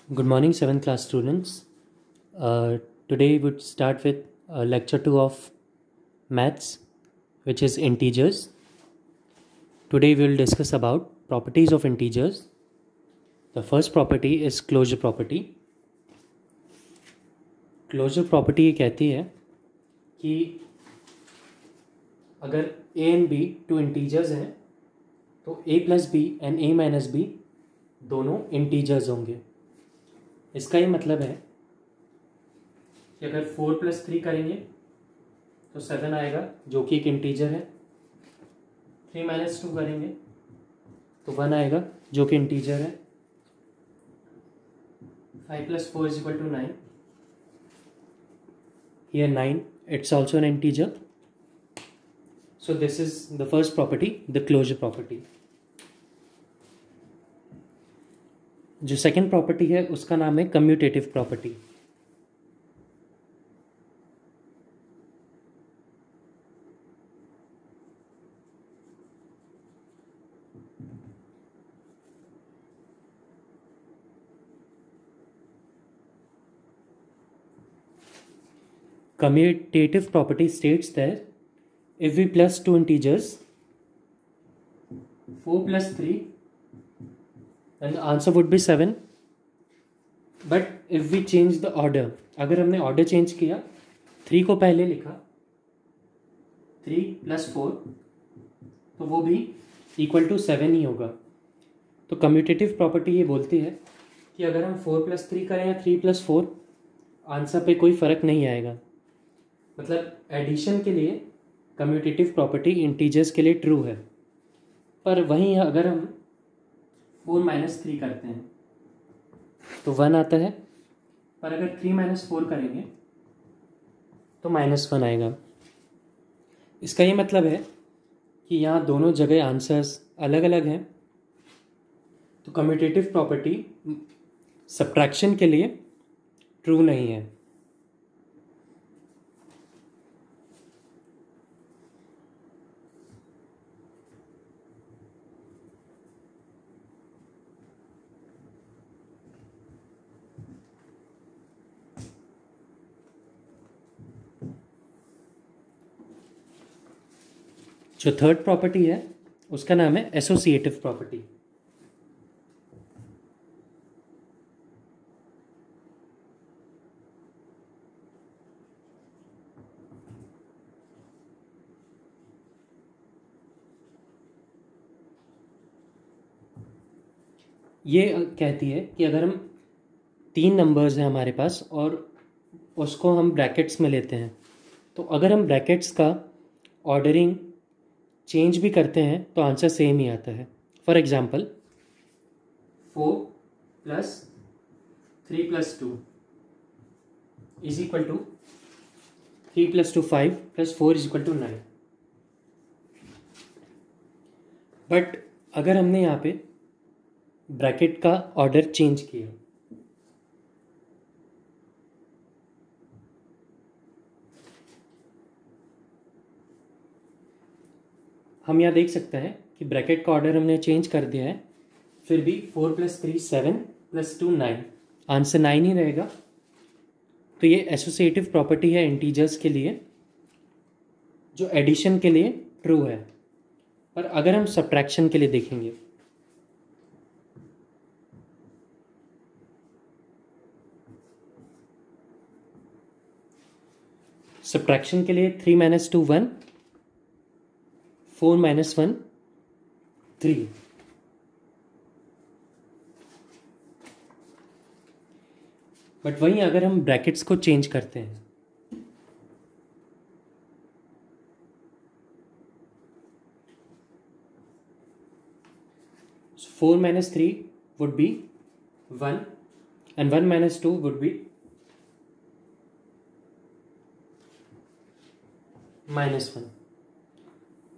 Good morning, 7th class students. Today we would start with lecture 2 of maths, which is integers. Today we will discuss about properties of integers. The first property is closure property. Closure property ये कहती है कि अगर a and b two integers हैं तो a plus b and a minus b दोनों integers होंगे. इसका ये मतलब है कि अगर 4 + 3 करेंगे तो 7 आएगा जो कि एक इंटीजर है. 3 - 2 करेंगे तो 1 आएगा जो कि इंटीजर है. 5 + 4 = 9. Here 9, it's also an integer. So this is the first property, the closure property. जो सेकेंड प्रॉपर्टी है उसका नाम है commutative property. Commutative property states that if we plus two integers 4 + 3, then the answer would be 7. But if we change the order, अगर हमने order change किया, 3 को पहले लिखा, 3 + 4, तो वो भी = 7 ही होगा. तो कम्यूटेटिव प्रॉपर्टी ये बोलती है कि अगर हम 4 + 3 करें या 3 + 4, आंसर पे कोई फ़र्क नहीं आएगा. मतलब एडिशन के लिए कम्यूटेटिव प्रॉपर्टी इंटीजर्स के लिए ट्रू है. पर वहीं अगर हम 4 - 3 करते हैं तो 1 आता है. पर अगर 3 - 4 करेंगे तो -1 आएगा. इसका ये मतलब है कि यहाँ दोनों जगह आंसर्स अलग अलग हैं. तो कम्यूटेटिव प्रॉपर्टी सब्ट्रैक्शन के लिए ट्रू नहीं है. जो थर्ड प्रॉपर्टी है उसका नाम है एसोसिएटिव प्रॉपर्टी. ये कहती है कि अगर हम 3 नंबर्स हैं हमारे पास और उसको हम ब्रैकेट्स में लेते हैं, तो अगर हम ब्रैकेट्स का ऑर्डरिंग चेंज भी करते हैं तो आंसर सेम ही आता है. For example 4 + 3 + 2 = 3 + 2 5 + 4 = 9. बट अगर हमने यहाँ पे ब्रैकेट का ऑर्डर चेंज किया, हम यहाँ देख सकते हैं कि ब्रैकेट का ऑर्डर हमने चेंज कर दिया है, फिर भी 4 + 3 7 + 2 9, आंसर 9 ही रहेगा. तो ये एसोसिएटिव प्रॉपर्टी है इंटीजर्स के लिए जो एडिशन के लिए ट्रू है. पर अगर हम सब्ट्रैक्शन के लिए देखेंगे, सब्ट्रैक्शन के लिए 3 - 2 1, 4 - 1 3. बट वहीं अगर हम ब्रैकेट्स को चेंज करते हैं, so 4 - 3 would be 1 and 1 - 2 would be -1.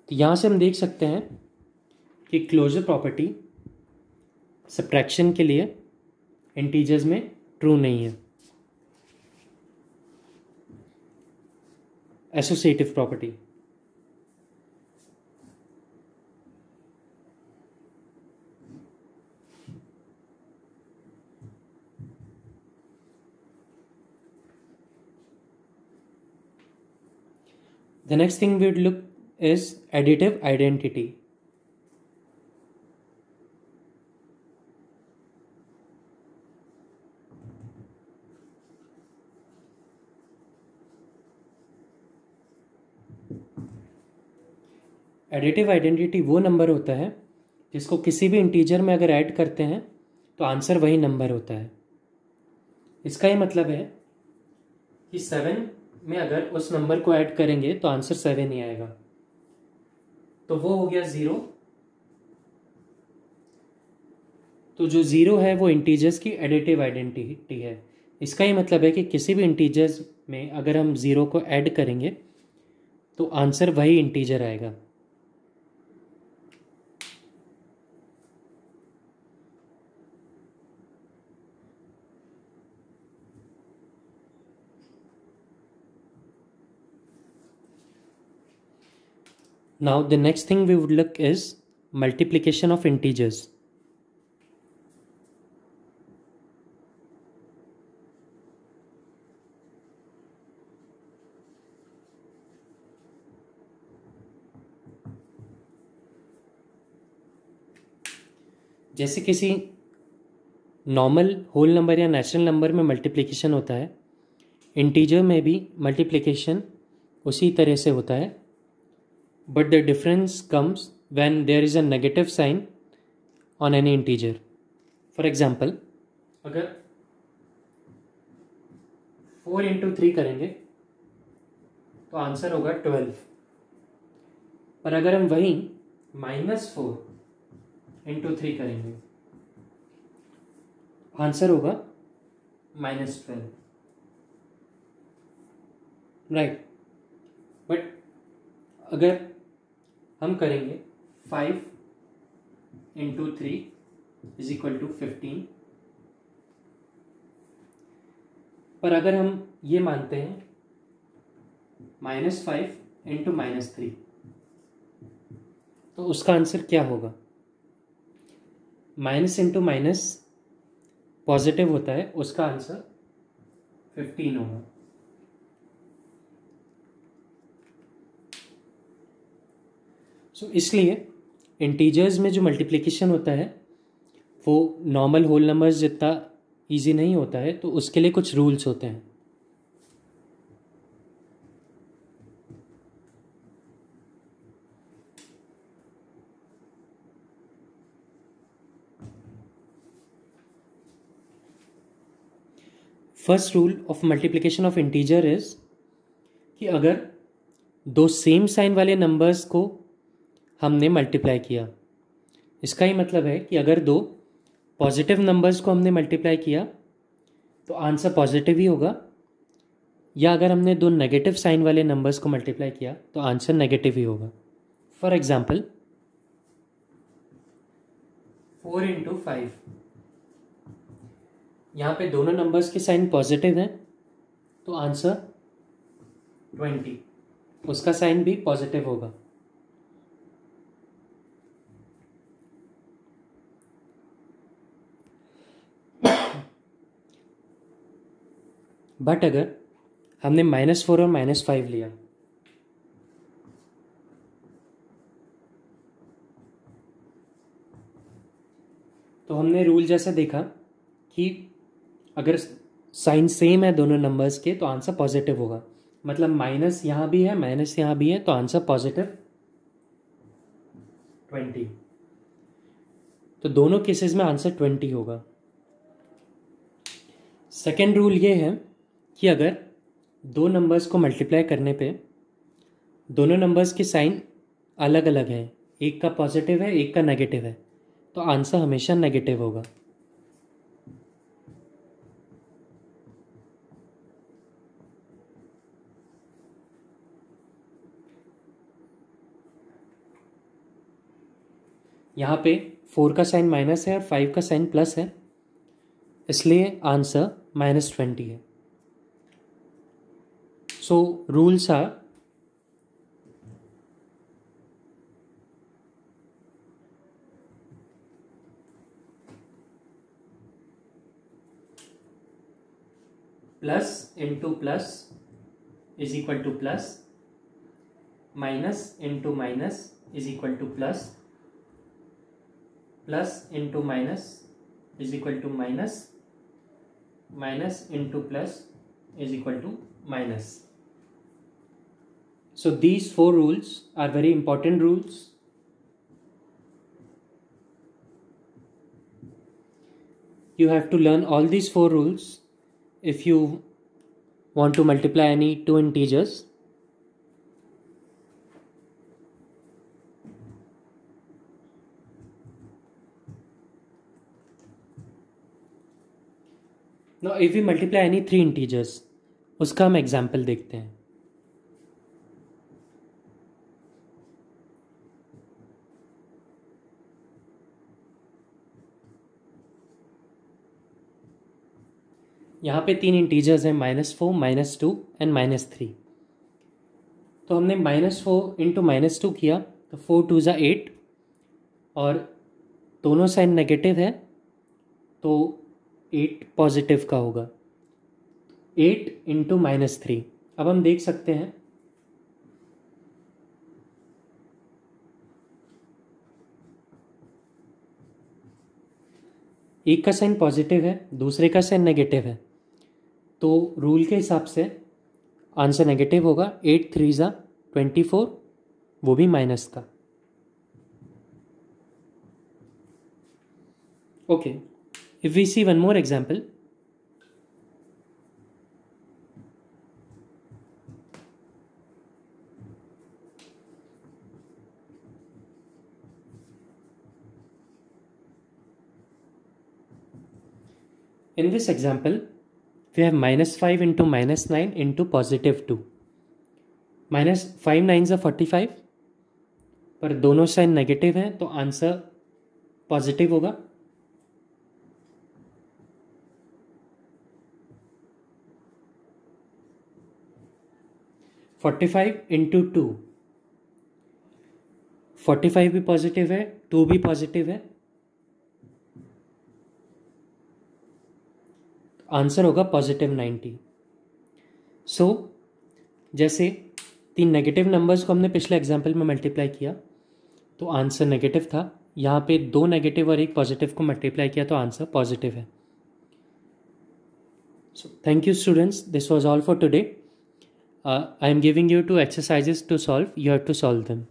तो यहाँ से हम देख सकते हैं कि क्लोजर प्रॉपर्टी सब्ट्रैक्शन के लिए इंटीजर्स में ट्रू नहीं है. Associative property. The next thing we would look is additive identity. Additive identity वो नंबर होता है जिसको किसी भी इंटीजर में अगर ऐड करते हैं तो आंसर वही नंबर होता है। इसका ये मतलब है कि 7 में अगर उस नंबर को ऐड करेंगे तो आंसर 7 ही आएगा। तो वो हो गया 0। तो जो 0 है वो इंटीजर्स की एडिटिव आइडेंटिटी है। इसका ये मतलब है कि किसी भी इंटीजर्स में अगर हम 0 को ऐड करेंगे तो आंसर वही इंटीजर आएगा। Now the next thing we would look is multiplication of integers. जैसे किसी नॉर्मल होल नंबर या नेचुरल नंबर में मल्टीप्लिकेशन होता है, इंटीजर में भी मल्टीप्लिकेशन उसी तरह से होता है, but the difference comes when there is a negative sign on any integer. For example, अगर 4 into 3 करेंगे तो आंसर होगा 12, पर अगर हम वहीं -4 into 3 करेंगे आंसर होगा -12, राइट। बट अगर हम करेंगे 5 into 3 is equal to 15, पर अगर हम ये मानते हैं -5 into -3 तो उसका आंसर क्या होगा? माइनस इंटू माइनस पॉजिटिव होता है, उसका आंसर 15 होगा। इसलिए इंटीजर्स में जो मल्टीप्लिकेशन होता है वो नॉर्मल होल नंबर्स जितना इजी नहीं होता है, तो उसके लिए कुछ रूल्स होते हैं। First rule of multiplication of integer is कि अगर दो सेम साइन वाले नंबर्स को हमने मल्टीप्लाई किया, इसका ही मतलब है कि अगर दो पॉजिटिव नंबर्स को हमने मल्टीप्लाई किया तो आंसर पॉजिटिव ही होगा, या अगर हमने दो नेगेटिव साइन वाले नंबर्स को मल्टीप्लाई किया तो आंसर नेगेटिव ही होगा। फॉर एग्जाम्पल 4 into 5, यहाँ पे दोनों नंबर्स के साइन पॉजिटिव हैं तो आंसर 20, उसका साइन भी पॉजिटिव होगा। बट अगर हमने -4 और -5 लिया तो हमने रूल जैसा देखा कि अगर साइन सेम है दोनों नंबर्स के तो आंसर पॉजिटिव होगा। मतलब माइनस यहाँ भी है माइनस यहाँ भी है तो आंसर पॉजिटिव 20, तो दोनों केसेस में आंसर 20 होगा। सेकेंड रूल ये है कि अगर दो नंबर्स को मल्टीप्लाई करने पे दोनों नंबर्स के साइन अलग अलग हैं, एक का पॉजिटिव है एक का नेगेटिव है, तो आंसर हमेशा नेगेटिव होगा। यहाँ पे 4 का साइन माइनस है और 5 का साइन प्लस है, इसलिए आंसर -20 है। So rules are plus into plus is equal to plus, minus into minus is equal to plus, plus into minus is equal to minus, minus into plus is equal to minus. So these four rules are very important rules. You have to learn all these four rules if you want to multiply any two integers. Now if we multiply any three integers, उसका हम example देखते हैं. यहाँ पे तीन integers हैं, -4, -2 and -3. तो हमने -4 इंटू -2 किया तो 4 2 ज़ा 8 और दोनों साइन नेगेटिव है तो 8 पॉजिटिव का होगा. 8 इंटू -3. अब हम देख सकते हैं एक का साइन पॉजिटिव है, दूसरे का साइन नेगेटिव है, तो रूल के हिसाब से आंसर नेगेटिव होगा. 8 3 ज़ा 24, वो भी माइनस का. Okay, if we see one more example. In this example, we have -5 into -9 into +2. -5 9 ज़ा 45, पर दोनों साइन नेगेटिव हैं तो आंसर पॉजिटिव होगा. (45 × 2). 45 भी पॉजिटिव है, 2 भी पॉजिटिव है, आंसर होगा +90. सो जैसे तीन नेगेटिव नंबर्स को हमने पिछले एग्जाम्पल में मल्टीप्लाई किया तो आंसर नेगेटिव था. यहाँ पे 2 नेगेटिव और 1 पॉजिटिव को मल्टीप्लाई किया तो आंसर पॉजिटिव है. So thank you students, this was all for today. I am giving you 2 exercises to solve. You have to solve them.